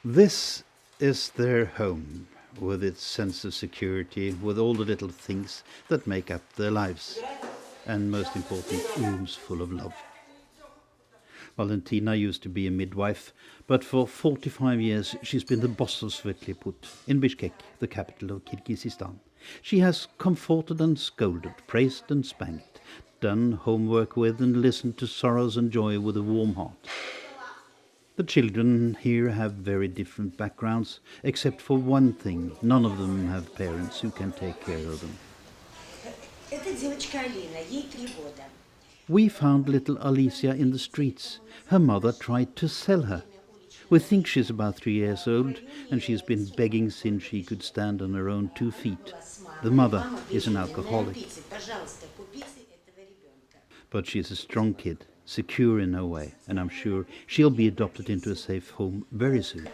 This is their home, with its sense of security, with all the little things that make up their lives, and most important, rooms full of love. Valentina used to be a midwife, but for 45 years she's been the boss of Svetliput in Bishkek, the capital of Kyrgyzstan. She has comforted and scolded, praised and spanked, done homework with and listened to sorrows and joy with a warm heart. The children here have very different backgrounds, except for one thing: none of them have parents who can take care of them. We found little Alicia in the streets. Her mother tried to sell her. We think she's about 3 years old, and she's been begging since she could stand on her own 2 feet. The mother is an alcoholic. But she's a strong kid, secure in her way, and I'm sure she'll be adopted into a safe home very soon.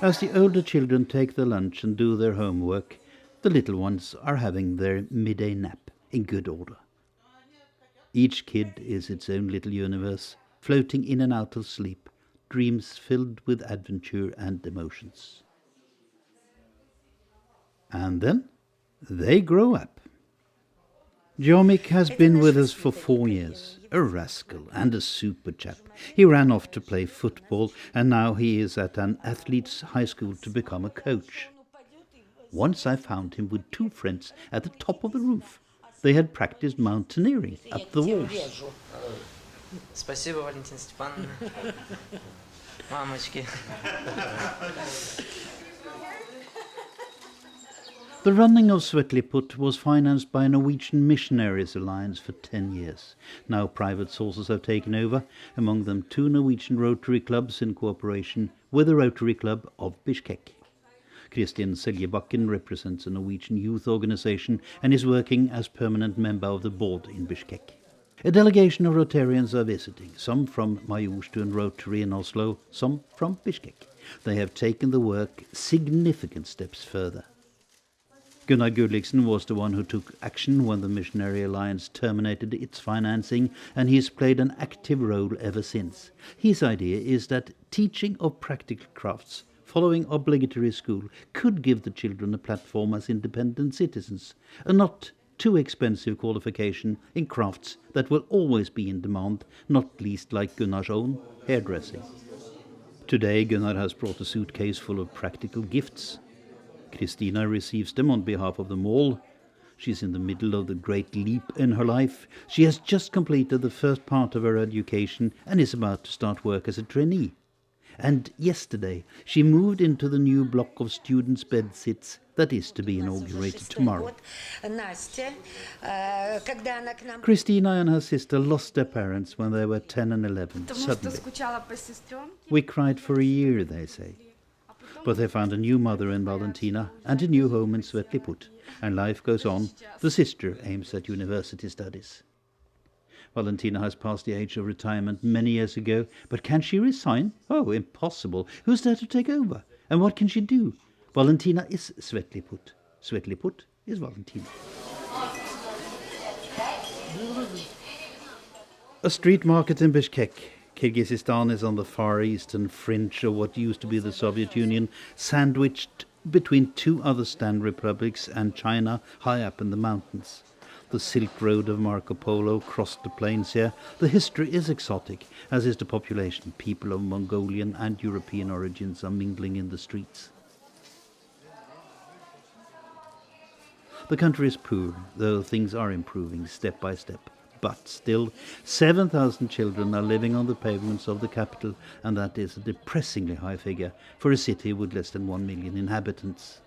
As the older children take their lunch and do their homework, the little ones are having their midday nap in good order. Each kid is its own little universe, floating in and out of sleep, dreams filled with adventure and emotions. And then they grow up. Jomik has been with us for 4 years, a rascal and a super chap. He ran off to play football, and now he is at an athlete's high school to become a coach. Once I found him with 2 friends at the top of the roof. They had practiced mountaineering up the walls. Спасибо, Валентина Степановна. Мамочки. The running of Svetliput was financed by a Norwegian Missionaries Alliance for 10 years. Now private sources have taken over, among them 2 Norwegian Rotary clubs in cooperation with the Rotary Club of Bishkek. Kristin Seljebakken represents a Norwegian youth organization and is working as permanent member of the board in Bishkek. A delegation of Rotarians are visiting, some from Majorstuen Rotary in Oslo, some from Bishkek. They have taken the work significant steps further. Gunnar Gulliksen was the one who took action when the Missionary Alliance terminated its financing, and he's played an active role ever since. His idea is that teaching of practical crafts following obligatory school could give the children a platform as independent citizens, a not too expensive qualification in crafts that will always be in demand, not least like Gunnar's own hairdressing. Today Gunnar has brought a suitcase full of practical gifts. Christina receives them on behalf of them all. She's in the middle of the great leap in her life. She has just completed the first part of her education and is about to start work as a trainee. And yesterday she moved into the new block of students' bedsits that is to be inaugurated tomorrow. Christina and her sister lost their parents when they were 10 and 11, suddenly. We cried for a year, they say. But they found a new mother in Valentina and a new home in Svetliput, and life goes on. The sister aims at university studies. Valentina has passed the age of retirement many years ago, but can she resign? Oh, impossible. Who's there to take over? And what can she do? Valentina is Svetliput. Svetliput is Valentina. A street market in Bishkek. Kyrgyzstan is on the far eastern fringe of what used to be the Soviet Union, sandwiched between 2 other stand republics and China high up in the mountains. The Silk Road of Marco Polo crossed the plains here. The history is exotic, as is the population. People of Mongolian and European origins are mingling in the streets. The country is poor, though things are improving step by step. But still, 7,000 children are living on the pavements of the capital, and that is a depressingly high figure for a city with less than 1 million inhabitants.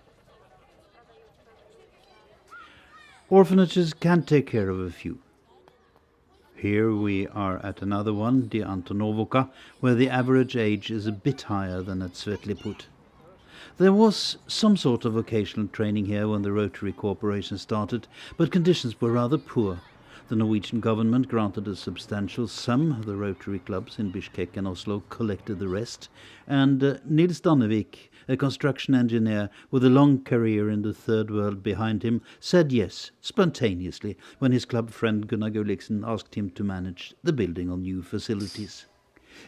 Orphanages can take care of a few. Here we are at another one, the Antonovoka, where the average age is a bit higher than at Svetliput. There was some sort of vocational training here when the Rotary Corporation started, but conditions were rather poor. The Norwegian government granted a substantial sum. The Rotary clubs in Bishkek and Oslo collected the rest. And Nils Dannevik, a construction engineer with a long career in the third world behind him, said yes, spontaneously, when his club friend Gunnar Gulliksen asked him to manage the building of new facilities.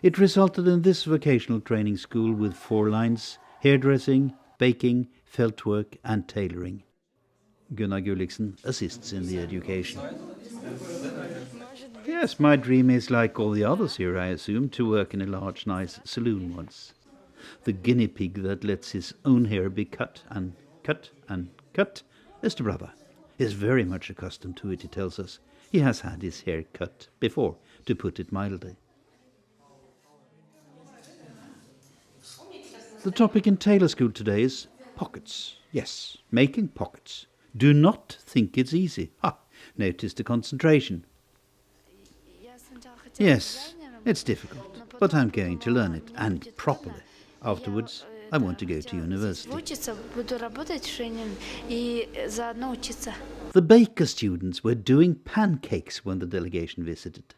It resulted in this vocational training school with 4 lines: hairdressing, baking, felt work and tailoring. Gunnar Gulliksen assists in the education. Yes, my dream is like all the others here, I assume, to work in a large, nice saloon once. The guinea pig that lets his own hair be cut and cut and cut is the brother. Is very much accustomed to it, he tells us. He has had his hair cut before, to put it mildly. The topic in tailor school today is pockets. Yes, making pockets. Do not think it's easy. Notice the concentration. Yes, it's difficult, but I'm going to learn it, and properly. Afterwards, I want to go to university. The baker students were doing pancakes when the delegation visited.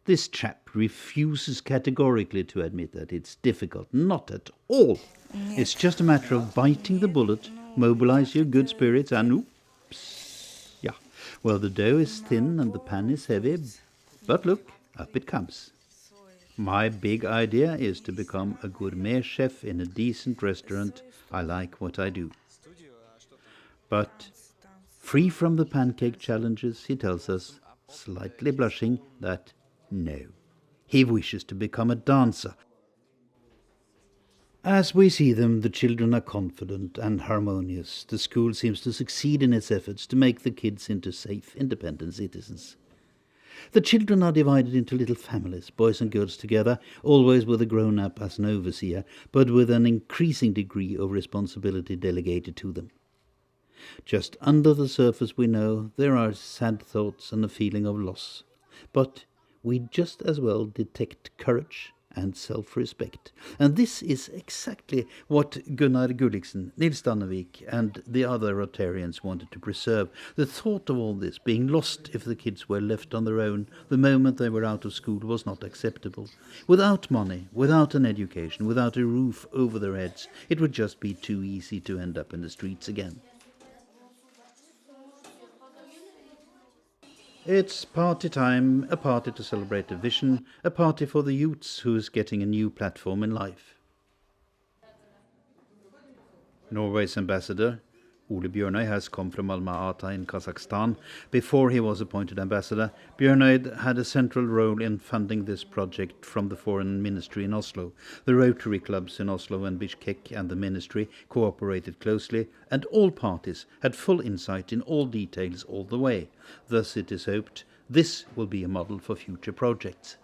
This chap refuses categorically to admit that it's difficult. Not at all. It's just a matter of biting the bullet, mobilize your good spirits, and oops. Yeah, well, the dough is thin and the pan is heavy, but look, up it comes. My big idea is to become a gourmet chef in a decent restaurant. I like what I do. But free from the pancake challenges, he tells us, slightly blushing, that no, he wishes to become a dancer. As we see them, the children are confident and harmonious. The school seems to succeed in its efforts to make the kids into safe, independent citizens. The children are divided into little families, boys and girls together, always with a grown-up as an overseer, but with an increasing degree of responsibility delegated to them. Just under the surface, we know there are sad thoughts and a feeling of loss, but we just as well detect courage and self-respect. And this is exactly what Gunnar Gulliksen, Nils Dannevik and the other Rotarians wanted to preserve. The thought of all this being lost if the kids were left on their own the moment they were out of school was not acceptable. Without money, without an education, without a roof over their heads, it would just be too easy to end up in the streets again. It's party time, a party to celebrate a vision, a party for the youths who's getting a new platform in life. Norway's ambassador, Ole Bjørnøy, has come from Alma-Ata in Kazakhstan. Before he was appointed ambassador, Bjørnøy had a central role in funding this project from the foreign ministry in Oslo. The Rotary clubs in Oslo and Bishkek and the ministry cooperated closely, and all parties had full insight in all details all the way. Thus it is hoped this will be a model for future projects.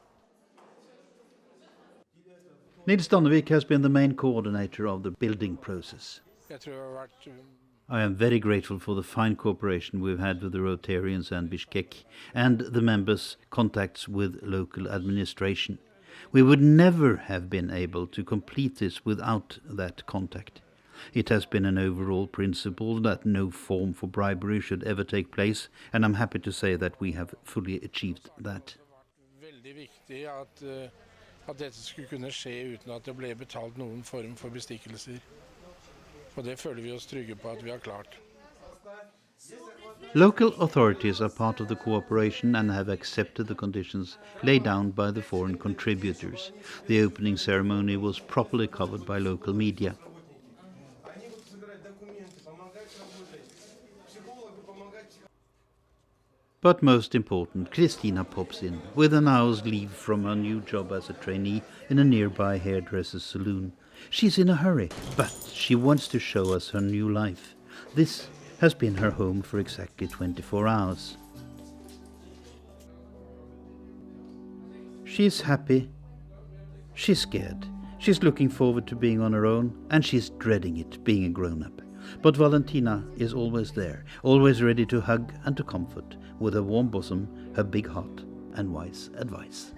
Nils Dannevik has been the main coordinator of the building process. I am very grateful for the fine cooperation we've had with the Rotarians and Bishkek and the members' contacts with local administration. We would never have been able to complete this without that contact. It has been an overall principle that no form for bribery should ever take place, and I'm happy to say that we have fully achieved that. At dette skulle kunne skje uten at det ble betalt noen form for bestikkelser. Og det føler vi oss trygge på at vi har klart. Local authorities are part of the cooperation and have accepted the conditions laid down by the foreign contributors. The opening ceremony was properly covered by local media. But most important, Christina pops in, with an hour's leave from her new job as a trainee in a nearby hairdresser's saloon. She's in a hurry, but she wants to show us her new life. This has been her home for exactly 24 hours. She's happy, she's scared, she's looking forward to being on her own, and she's dreading it, being a grown-up. But Valentina is always there, always ready to hug and to comfort, with her warm bosom, her big heart, and wise advice.